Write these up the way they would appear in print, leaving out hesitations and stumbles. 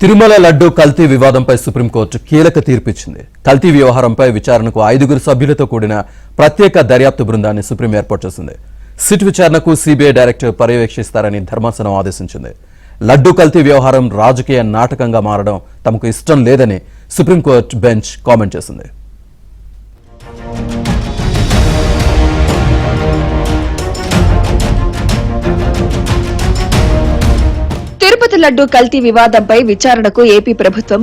తిరుమల లడ్డు కల్తీ వివాదంపై సుప్రీంకోర్టు కీలక తీర్పిచ్చింది. కల్తీ వ్యవహారంపై విచారణకు 5 సభ్యులతో కూడిన ప్రత్యేక దర్యాప్తు బృందాన్ని సుప్రీం ఏర్పాటు చేసింది. సిట్ విచారణకు సిబిఐ డైరెక్టర్ పర్యవేక్షిస్తారని ధర్మాసనం ఆదేశించింది. లడ్డు కల్తీ వ్యవహారం రాజకీయ నాటకంగా మారడం తమకు ఇష్టం లేదని సుప్రీంకోర్టు బెంచ్ కామెంట్ చేసింది. తిరుపతి లడ్డు కల్తీ వివాదంపై విచారణకు ఏపీ ప్రభుత్వం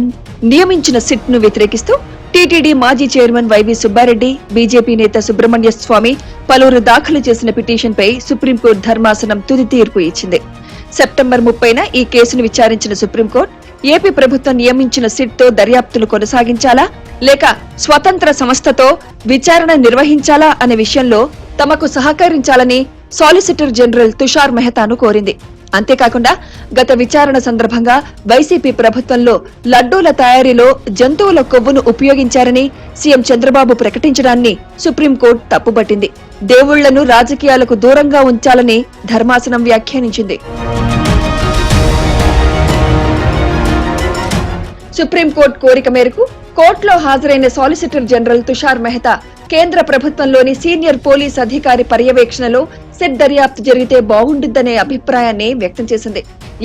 నియమించిన సిట్ ను వ్యతిరేకిస్తూ టీటీడీ మాజీ చైర్మన్ వైవి సుబ్బారెడ్డి, బీజేపీ నేత సుబ్రహ్మణ్య స్వామి పలువురు దాఖలు చేసిన పిటిషన్పై సుప్రీంకోర్టు ధర్మాసనం తుది తీర్పు ఇచ్చింది. సెప్టెంబర్ 30న ఈ కేసును విచారించిన సుప్రీంకోర్టు ఏపీ ప్రభుత్వం నియమించిన సిట్ తో దర్యాప్తును కొనసాగించాలా లేక స్వతంత్ర సంస్థతో విచారణ నిర్వహించాలా అనే విషయంలో తమకు సహకరించాలని సాలిసిటర్ జనరల్ తుషార్ మెహతాను కోరింది. అంతేకాకుండా గత విచారణ సందర్భంగా వైసీపీ ప్రభుత్వంలో లడ్డూల తయారీలో జంతువుల కొవ్వును ఉపయోగించారని సీఎం చంద్రబాబు ప్రకటించడాన్ని సుప్రీంకోర్టు తప్పుపట్టింది. దేవుళ్లను రాజకీయాలకు దూరంగా ఉంచాలని ధర్మాసనం వ్యాఖ్యానించింది. సుప్రీంకోర్టు కోరిక మేరకు కోర్టులో హాజరైన సాలిసిటర్ జనరల్ తుషార్ మెహతా కేంద్ర ప్రభుత్వంలోని సీనియర్ పోలీస్ అధికారి పర్యవేక్షణలో సిట్ దర్యాప్తు జరిగితే బాగుంటుందనే అభిప్రాయాన్ని వ్యక్తం చేసింది.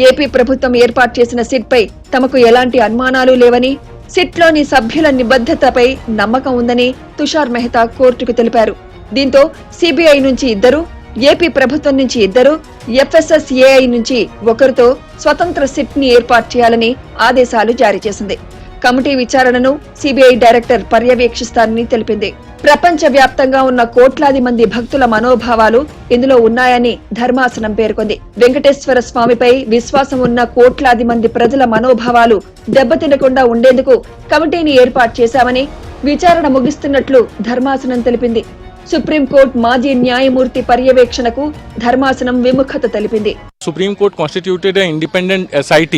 ఏపీ ప్రభుత్వం ఏర్పాటు చేసిన సిట్ పై తమకు ఎలాంటి అనుమానాలు లేవని, సిట్ లోని సభ్యుల నిబద్ధతపై నమ్మకం ఉందని తుషార్ మెహతా కోర్టుకు తెలిపారు. దీంతో సిబిఐ నుంచి 2, ఏపీ ప్రభుత్వం నుంచి 2, ఎఫ్ఎస్ఎస్ఏఐ నుంచి 1తో స్వతంత్ర సిట్ ని ఏర్పాటు చేయాలని ఆదేశాలు జారీ చేసింది. కమిటీ విచారణను సిబిఐ డైరెక్టర్ పర్యవేక్షిస్తారని తెలిపింది. ప్రపంచ వ్యాప్తంగా ఉన్న కోట్లాది మంది భక్తుల మనోభావాలు ఇందులో ఉన్నాయని ధర్మాసనం పేర్కొంది. వెంకటేశ్వర స్వామిపై విశ్వాసం ఉన్న కోట్లాది మంది ప్రజల మనోభావాలు దెబ్బతినకుండా ఉండేందుకు కమిటీని ఏర్పాటు చేశామని విచారణ ముగిస్తున్నట్లు ధర్మాసనం తెలిపింది. సుప్రీంకోర్టు మాజీ న్యాయమూర్తి పర్యవేక్షణకు ధర్మాసనం విముఖత తెలిపింది. Supreme Court constituted an independent SIT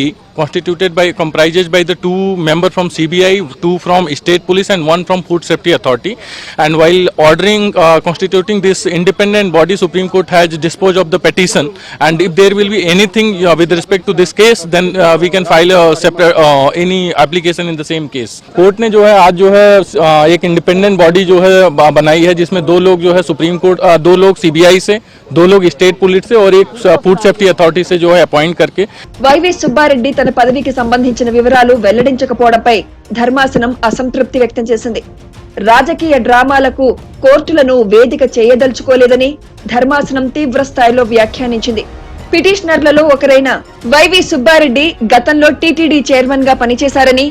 comprises by the 2 members from CBI, 2 from State Police and 1 from Food Safety Authority. And while ordering constituting this independent body, Supreme Court has disposed of the petition. And if there will be anything with respect to this case, then we can file a separate any application in the same case. Court ने जो है आज जो है एक independent body जो है बनाई है, जिसमें 2 लोग जो है Supreme Court 2 लोग CBI से, 2 लोग State Police से और एक Food Safety अथॉरिटी से जो है अपॉइंट करके వైవి సుబ్బారెడ్డి తన పదవికి సంబంధించిన వివరాలు వెల్లడించకపోవడంపై ధర్మాసనం అసంతృప్తి వ్యక్తం చేసింది. రాజకీయ డ్రామాలకు కోర్టులను వేదిక చేయదలుచుకోలేదని ధర్మాసనం తీవ్ర స్థాయిలో వ్యాఖ్యానించింది. పిటిషనర్లలో ఒకరైన వైవి సుబ్బారెడ్డి గతంలో టీటీడీ చైర్మన్ గా పనిచేశారని,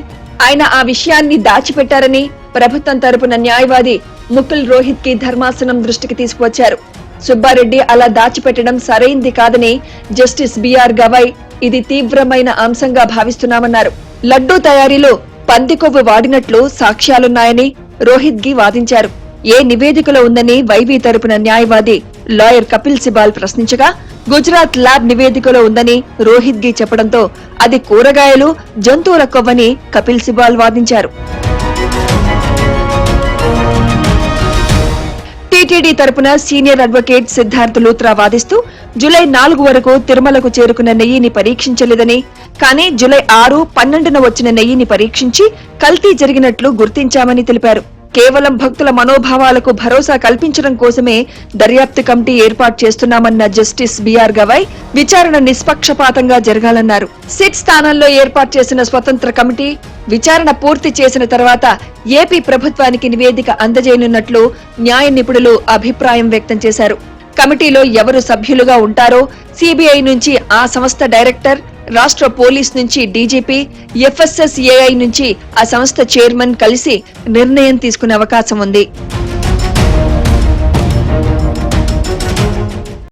ఆయన ఆ విషయాన్ని దాచిపెట్టారని ప్రభుత్వం తరపున న్యాయవాది ముకుల్ రోహిత్ కి ధర్మాసనం దృష్టికి తీసుకువచ్చారు. సుబ్బారెడ్డి అలా దాచిపెట్టడం సరైంది కాదని జస్టిస్ బిఆర్ గవాయ్ ఇది తీవ్రమైన అంశంగా భావిస్తున్నామన్నారు. లడ్డూ తయారీలో పంది కొవ్వు వాడినట్లు సాక్ష్యాలున్నాయని రోహిత్ గి వాదించారు. ఏ నివేదికలో ఉందని వైవి తరపున న్యాయవాది లాయర్ కపిల్ సిబాల్ ప్రశ్నించగా, గుజరాత్ ల్యాబ్ నివేదికలో ఉందని రోహిత్ గి చెప్పడంతో అది కూరగాయలు, జంతువుల కొవ్వని కపిల్ సిబాల్ వాదించారు. టీటీడీ తరపున సీనియర్ అడ్వకేట్ సిద్ధార్థ్ లూత్రా వాదిస్తూ జూలై 4 వరకు తిరుమలకు చేరుకున్న నెయ్యిని పరీక్షించలేదని, కానీ జూలై 6, 12న వచ్చిన నెయ్యిని పరీక్షించి కల్తీ జరిగినట్లు గుర్తించామని తెలిపారు. కేవలం భక్తుల మనోభావాలకు భరోసా కల్పించడం కోసమే దర్యాప్తు కమిటీ ఏర్పాటు చేస్తున్నామన్న జస్టిస్ బిఆర్ గవాయ్ విచారణ నిష్పక్షపాతంగా జరగాలన్నారు. సిట్ స్థానంలో ఏర్పాటు చేసిన స్వతంత్ర కమిటీ విచారణ పూర్తి చేసిన తర్వాత ఏపీ ప్రభుత్వానికి నివేదిక అందజేయనున్నట్లు న్యాయ నిపుణులు అభిప్రాయం వ్యక్తం చేశారు. కమిటీలో ఎవరు సభ్యులుగా ఉంటారో సిబిఐ నుంచి ఆ సంస్థ డైరెక్టర్, రాష్ట్ర పోలీస్ నుంచి డీజీపీ, ఎఫ్ఎస్ఎస్ఏఐ నుంచి ఆ సంస్థ చైర్మన్ కలిసి నిర్ణయం తీసుకునే అవకాశం ఉంది.